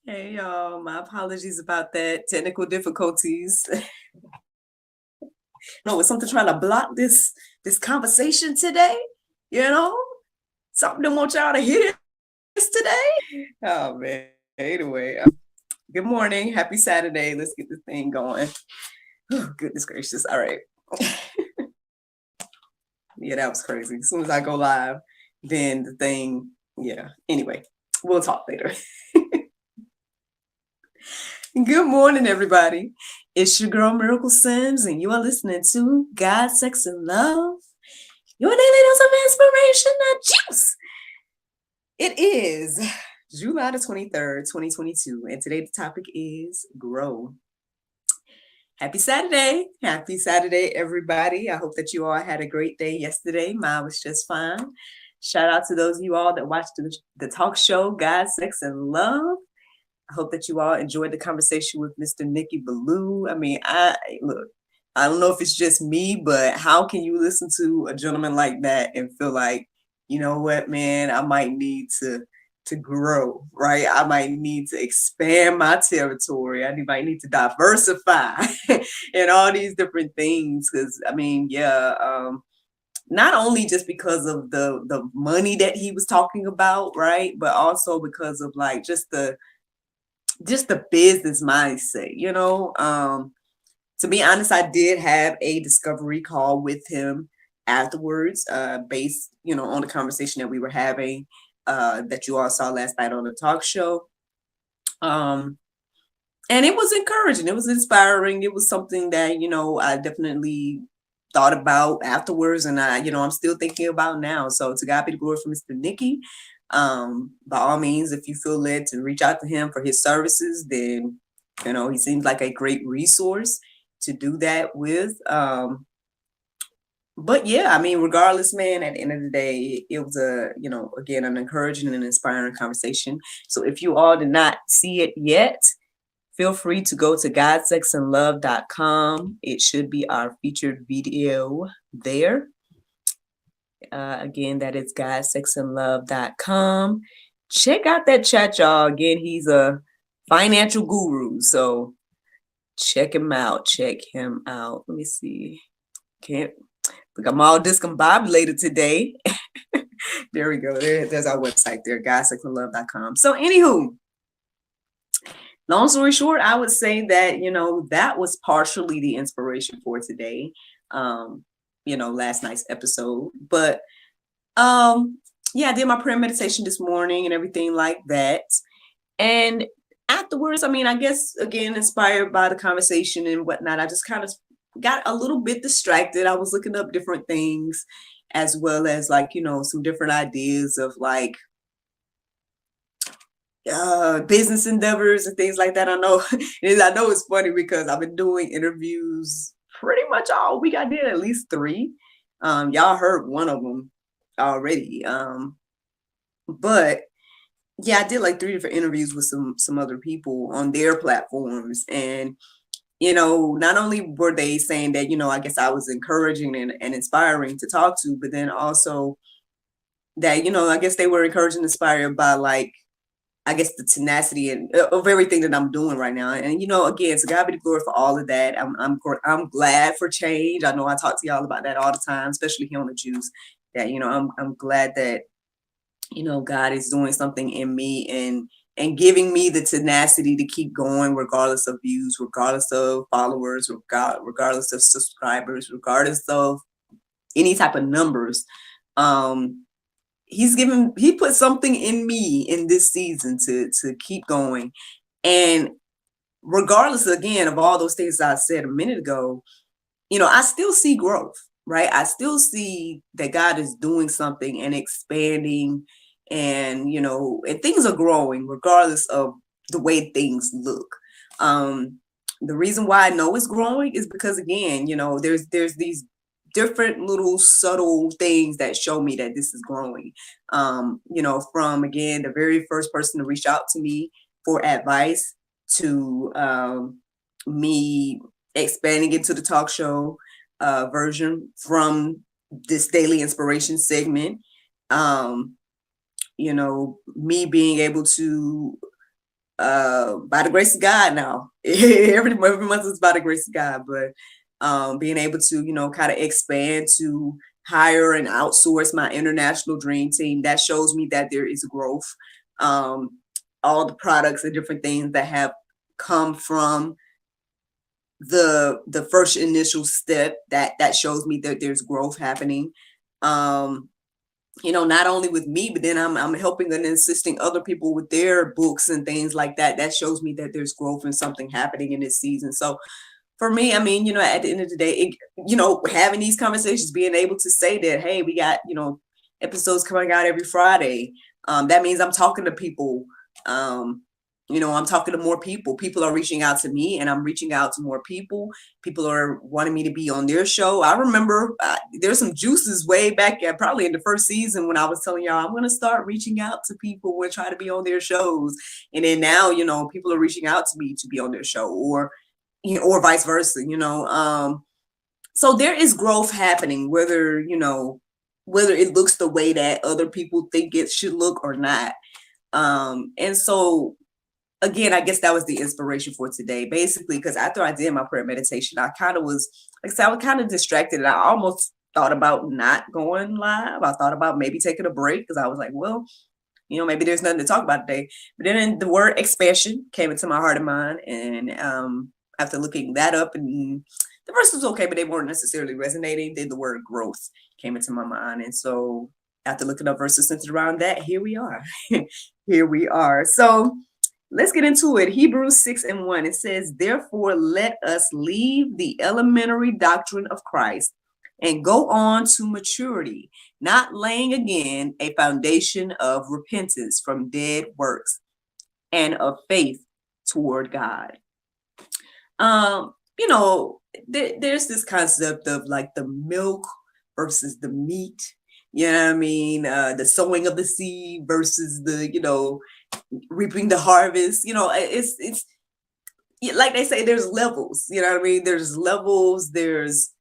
Hey y'all, my apologies about that technical difficulties. No, it's something trying to block this conversation today. You know, something that want y'all to hear this today. Oh man. Anyway, good morning, happy Saturday. Let's get this thing going. Oh, goodness gracious! All right. Yeah, that was crazy. As soon as I go live, then the thing. Yeah. Anyway, we'll talk later. Good morning, everybody. It's your girl Miracle Sims, and you are listening to God, Sex, and Love, your daily dose of inspiration and juice. It is July the 23rd, 2022, and today the topic is grow. Happy Saturday. Happy Saturday, everybody. I hope that you all had a great day yesterday. Mine was just fine. Shout out to those of you all that watched the talk show, God, Sex, and Love. I hope that you all enjoyed the conversation with Mr. Nicky Ballou. I mean, I don't know if it's just me, but how can you listen to a gentleman like that and feel like, you know what, man, I might need to grow, right? I might need to expand my territory. Might need to diversify and all these different things. Because I mean, not only just because of the money that he was talking about, right, but also because of like just the business mindset, to be honest, I did have a discovery call with him afterwards, based, on the conversation that we were having, that you all saw last night on the talk show. And it was encouraging. It was inspiring. It was something that, I definitely thought about afterwards, and I'm still thinking about now. So to God be the glory for Mr. Nicky. By all means, if you feel led to reach out to him for his services, then he seems like a great resource to do that with. But yeah, I mean, regardless, man, at the end of the day, it was again, an encouraging and inspiring conversation. So if you all did not see it yet, feel free to go to godsexandlove.com. It should be our featured video there. Again, that is godsexandlove.com. Check out that chat, y'all. Again, he's a financial guru, so check him out. Let me see. Can't look. I'm all discombobulated today. There we go. There's our website there, godsexandlove.com. So, anywho, long story short, I would say that that was partially the inspiration for today. Last night's episode. But I did my prayer meditation this morning and everything like that. And afterwards, I mean, I guess again, inspired by the conversation and whatnot, I just kind of got a little bit distracted. I was looking up different things, as well as like, some different ideas of like business endeavors and things like that. I know it's funny because I've been doing interviews pretty much all week. I did at least 3. Y'all heard one of them already. But yeah, I did like 3 different interviews with some other people on their platforms. And, not only were they saying that, I guess I was encouraging and inspiring to talk to, but then also that, I guess they were encouraging and inspired by like, I guess the tenacity and of everything that I'm doing right now. And, again, so God be the glory for all of that. I'm glad for change. I know I talk to y'all about that all the time, especially here on the Juice, that, I'm glad that, God is doing something in me and giving me the tenacity to keep going, regardless of views, regardless of followers, regardless of subscribers, regardless of any type of numbers. He put something in me in this season to keep going. And regardless, again, of all those things I said a minute ago, I still see growth, right? I still see that God is doing something and expanding, and, and things are growing regardless of the way things look. The reason why I know it's growing is because, again, there's these different little subtle things that show me that this is growing. From, again, the very first person to reach out to me for advice to me expanding into the talk show version from this daily inspiration segment. Me being able to by the grace of God now. every month is by the grace of God, but being able to, kind of expand to hire and outsource my international dream team, that shows me that there is growth. All the products and different things that have come from the first initial step, that shows me that there's growth happening. Not only with me, but then I'm helping and assisting other people with their books and things like that. That shows me that there's growth and something happening in this season. So for me, I mean, at the end of the day, having these conversations, being able to say that, hey, we got, episodes coming out every Friday. That means I'm talking to people. I'm talking to more people. People are reaching out to me, and I'm reaching out to more people. People are wanting me to be on their show. I remember there's some juices way back at probably in the first season when I was telling y'all I'm going to start reaching out to people and try to be on their shows. And then now, people are reaching out to me to be on their show, or vice versa. So there is growth happening, whether it looks the way that other people think it should look or not. And so again, I guess that was the inspiration for today, basically, because after I did my prayer meditation, I kind of was, like I said, I was kind of distracted, and I almost thought about not going live. I thought about maybe taking a break, because I was like, well, maybe there's nothing to talk about today. But then the word expansion came into my heart and mind, and after looking that up, and the verse was okay, but they weren't necessarily resonating, then the word growth came into my mind. And so after looking up verses centered around that, here we are. Here we are. So let's get into it. Hebrews 6:1. It says, therefore, let us leave the elementary doctrine of Christ and go on to maturity, not laying again a foundation of repentance from dead works and of faith toward God. There's this concept of like the milk versus the meat. You know what I mean? The sowing of the seed versus the, reaping the harvest. It's like they say, there's levels. You know what I mean? There's levels. There's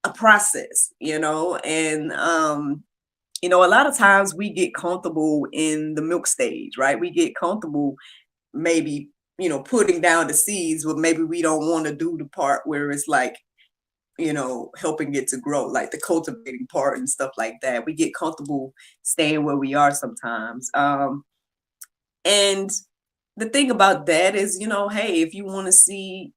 a process. And a lot of times we get comfortable in the milk stage, right? We get comfortable maybe putting down the seeds, but maybe we don't want to do the part where it's like, helping it to grow, like the cultivating part and stuff like that. We get comfortable staying where we are sometimes. And the thing about that is, hey, if you want to see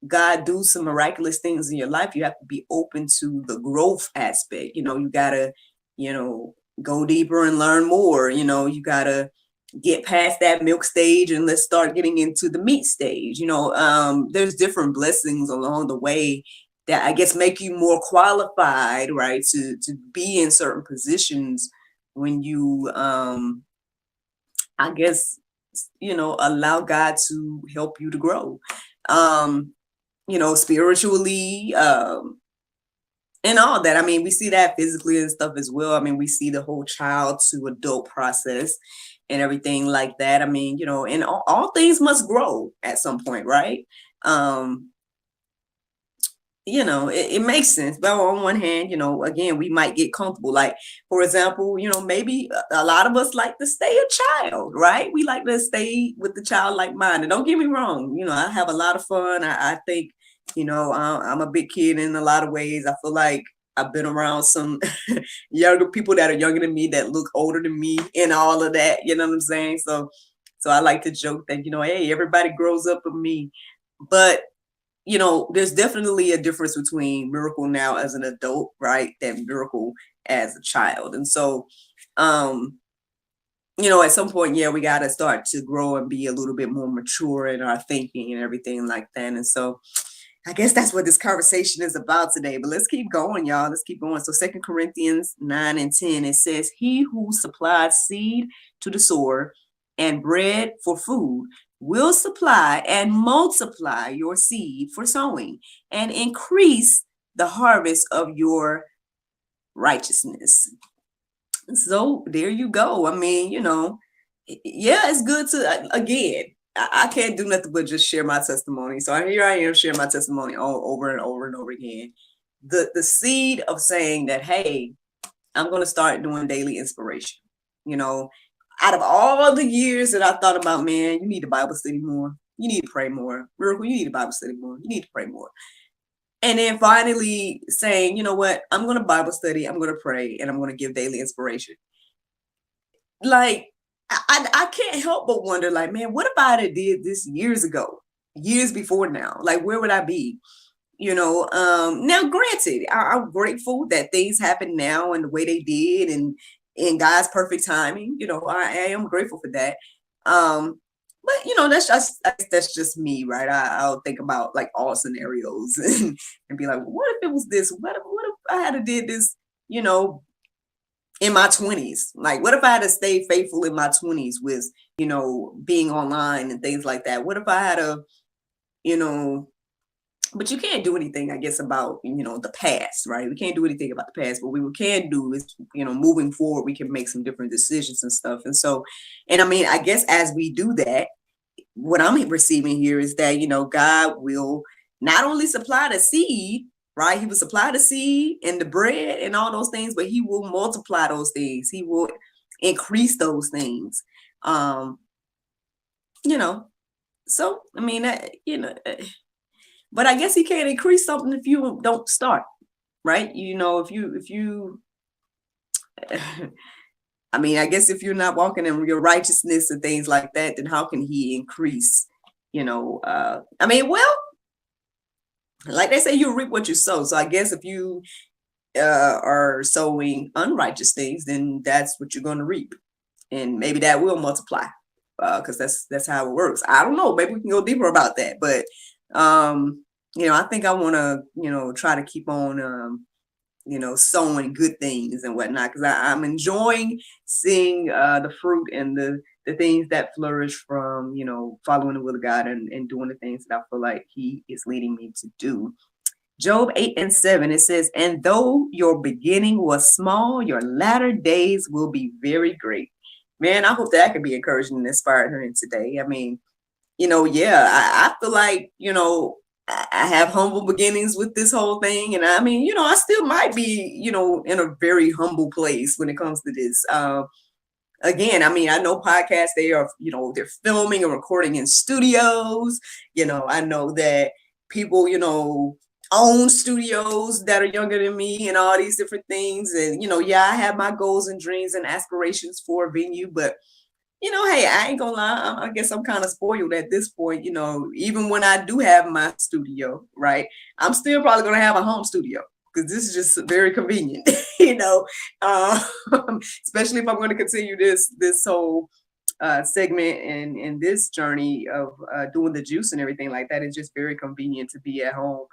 God do some miraculous things in your life, you have to be open to the growth aspect. You gotta, go deeper and learn more. You gotta get past that milk stage and let's start getting into the meat stage. There's different blessings along the way that I guess make you more qualified, right, to be in certain positions when you, I guess, allow God to help you to grow, spiritually, and all that. I mean, we see that physically and stuff as well. I mean, we see the whole child to adult process and everything like that. I mean, and all things must grow at some point, right? It makes sense. But on one hand, again, we might get comfortable. Like, for example, maybe a lot of us like to stay a child, right? We like to stay with the childlike mind. And don't get me wrong, I have a lot of fun. I think, I'm a big kid in a lot of ways. I feel like I've been around some younger people that are younger than me, that look older than me, and all of that. You know what I'm saying? So I like to joke that, hey, everybody grows up with me. But there's definitely a difference between Miracle now as an adult, right, than Miracle as a child. And so, at some point, we got to start to grow and be a little bit more mature in our thinking and everything like that. And so I guess that's what this conversation is about today. But let's keep going, y'all. Let's keep going. So 2 Corinthians 9:10, it says, he who supplies seed to the sower and bread for food will supply and multiply your seed for sowing and increase the harvest of your righteousness. So there you go. I mean, it's good to, again, I can't do nothing but just share my testimony. So here I am sharing my testimony over and over and over again. The seed of saying that, hey, I'm going to start doing daily inspiration. out of all the years that I thought about, man, you need a Bible study more. You need to pray more. Miracle, you need a Bible study more. You need to pray more. And then finally saying, you know what, I'm going to Bible study, I'm going to pray, and I'm going to give daily inspiration. Like, I can't help but wonder, like, man, what if I had did this years ago, years before now? Like, where would I be? Now granted, I'm grateful that things happen now and the way they did and in God's perfect timing. I am grateful for that. But that's just me, right? I'll think about like all scenarios and be like, what if it was this? What if I had did this, in my 20s? Like, what if I had to stay faithful in my 20s with, being online and things like that? What if I had to, but you can't do anything, I guess, about, the past, right? We can't do anything about the past, but what we can do is, moving forward, we can make some different decisions and stuff. And so, and I mean, I guess as we do that, what I'm receiving here is that, God will not only supply the seed, right? He will supply the seed and the bread and all those things, but he will multiply those things. He will increase those things. So, I mean, but I guess he can't increase something if you don't start, right? If you, I mean, I guess if you're not walking in your righteousness and things like that, then how can he increase? I mean, well, like they say, you reap what you sow. So I guess if you are sowing unrighteous things, then that's what you're going to reap, and maybe that will multiply, because that's how it works. I don't know. Maybe we can go deeper about that, but I think I want to try to keep on sowing good things and whatnot, because I'm enjoying seeing the fruit and the things that flourish from, following the will of God and doing the things that I feel like he is leading me to do. Job 8:7, it says, and though your beginning was small, your latter days will be very great. Man, I hope that can be encouraging and inspiring today. I mean, I feel like, I have humble beginnings with this whole thing. And I mean, I still might be, in a very humble place when it comes to this. Again, I mean, I know podcasts, they are, they're filming and recording in studios. I know that people, own studios that are younger than me and all these different things. And, I have my goals and dreams and aspirations for a venue, but hey, I ain't gonna lie. I guess I'm kind of spoiled at this point. Even when I do have my studio, right, I'm still probably gonna have a home studio because this is just very convenient, especially if I'm going to continue this whole segment and this journey of doing the juice and everything like that. It's just very convenient to be at home.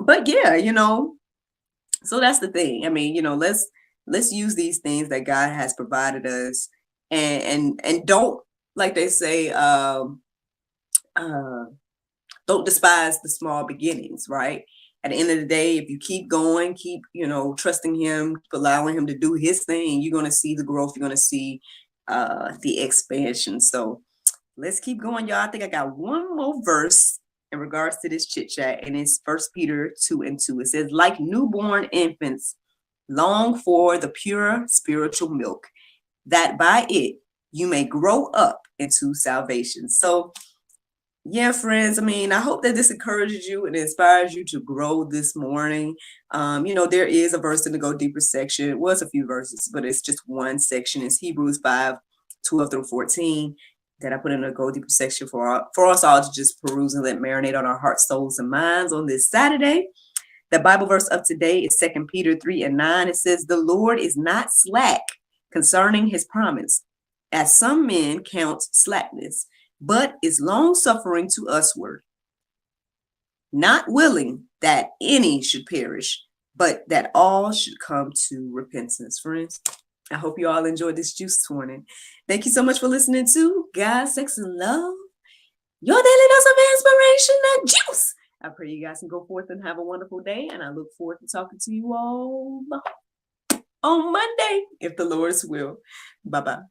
But yeah, so that's the thing. I mean, let's use these things that God has provided us. And don't, like they say, don't despise the small beginnings, right? At the end of the day, if you keep going, keep, trusting him, allowing him to do his thing, you're going to see the growth, you're going to see the expansion. So let's keep going, y'all. I think I got one more verse in regards to this chit chat, and it's 1 Peter 2:2. It says, like newborn infants, long for the pure spiritual milk, that by it you may grow up into salvation. So yeah, friends, I mean, I hope that this encourages you and inspires you to grow this morning. There is a verse in the Go Deeper section. It was a few verses, but it's just one section. It's Hebrews 5:12-14 that I put in the Go Deeper section for us all to just peruse and let marinate on our hearts, souls, and minds on this Saturday. The Bible verse of today is 2 Peter 3:9. It says, the Lord is not slack concerning his promise, as some men count slackness, but is long-suffering to usward, not willing that any should perish, but that all should come to repentance. Friends, I hope you all enjoyed this juice this morning. Thank you so much for listening to God, Sex, and Love, your daily dose of inspiration and juice. I pray you guys can go forth and have a wonderful day, and I look forward to talking to you all on Monday, if the Lord's will. Bye-bye.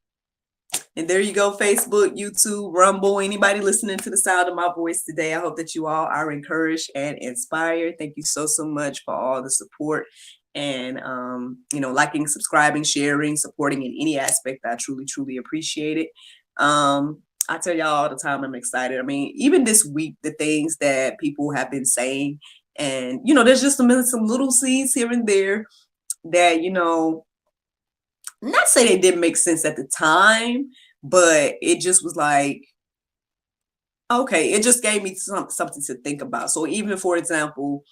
And there you go, Facebook, YouTube, Rumble, anybody listening to the sound of my voice today. I hope that you all are encouraged and inspired. Thank you so much for all the support and liking, subscribing, sharing, supporting in any aspect. I truly, truly appreciate it. I tell y'all all the time, I'm excited. I mean, even this week, the things that people have been saying, and there's just some little seeds here and there that not say they didn't make sense at the time, but it just was like, okay, it just gave me something to think about. So even, for example,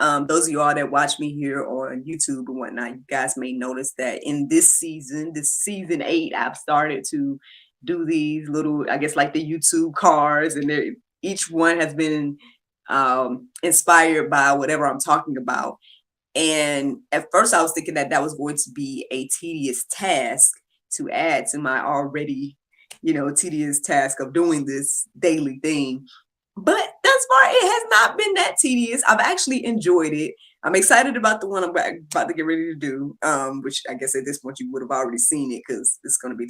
those of you all that watch me here on YouTube and whatnot, you guys may notice that in this season 8, I've started to do these little, I guess, like the YouTube cards, and each one has been inspired by whatever I'm talking about. And at first I was thinking that was going to be a tedious task to add to my already, tedious task of doing this daily thing. But thus far, it has not been that tedious. I've actually enjoyed it. I'm excited about the one I'm about to get ready to do, which I guess at this point you would have already seen it because it's going to be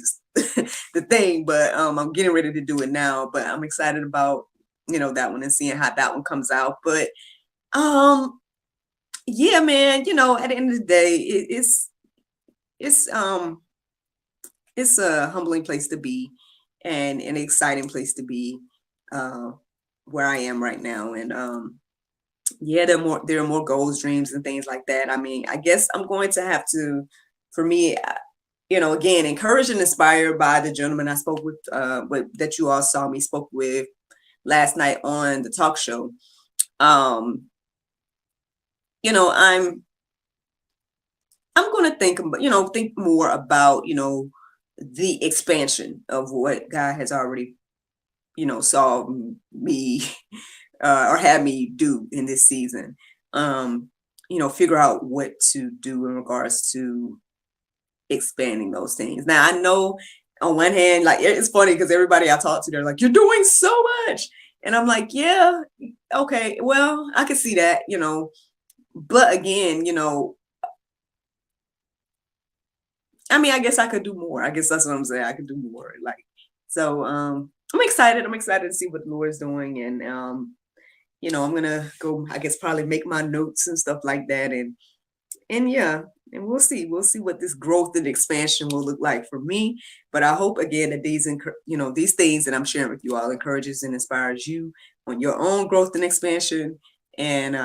the thing. But I'm getting ready to do it now. But I'm excited about, that one and seeing how that one comes out. But yeah, man, at the end of the day, it's a humbling place to be and an exciting place to be where I am right now. And yeah, there are more goals, dreams, and things like that. I mean, I guess I'm going to have to, for me, again, encouraged and inspired by the gentleman I spoke with, that you all saw me spoke with last night on the talk show. I'm going to think more about, the expansion of what God has already, saw me or had me do in this season. Figure out what to do in regards to expanding those things. Now, I know on one hand, like, it's funny because everybody I talk to, they're like, you're doing so much. And I'm like, yeah, okay, well, I can see that, but again, I mean, I guess I could do more. I guess that's what I'm saying. I could do more. Like, so I'm excited. I'm excited to see what the Lord's doing. And I'm gonna go, I guess, probably make my notes and stuff like that. And yeah, and we'll see. We'll see what this growth and expansion will look like for me. But I hope again that these things that I'm sharing with you all encourages and inspires you on your own growth and expansion. And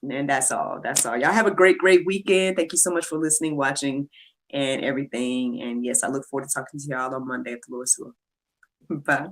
that's all. That's all. Y'all have a great, great weekend. Thank you so much for listening, watching, and everything. And yes, I look forward to talking to y'all on Monday at the Lord's will. Bye.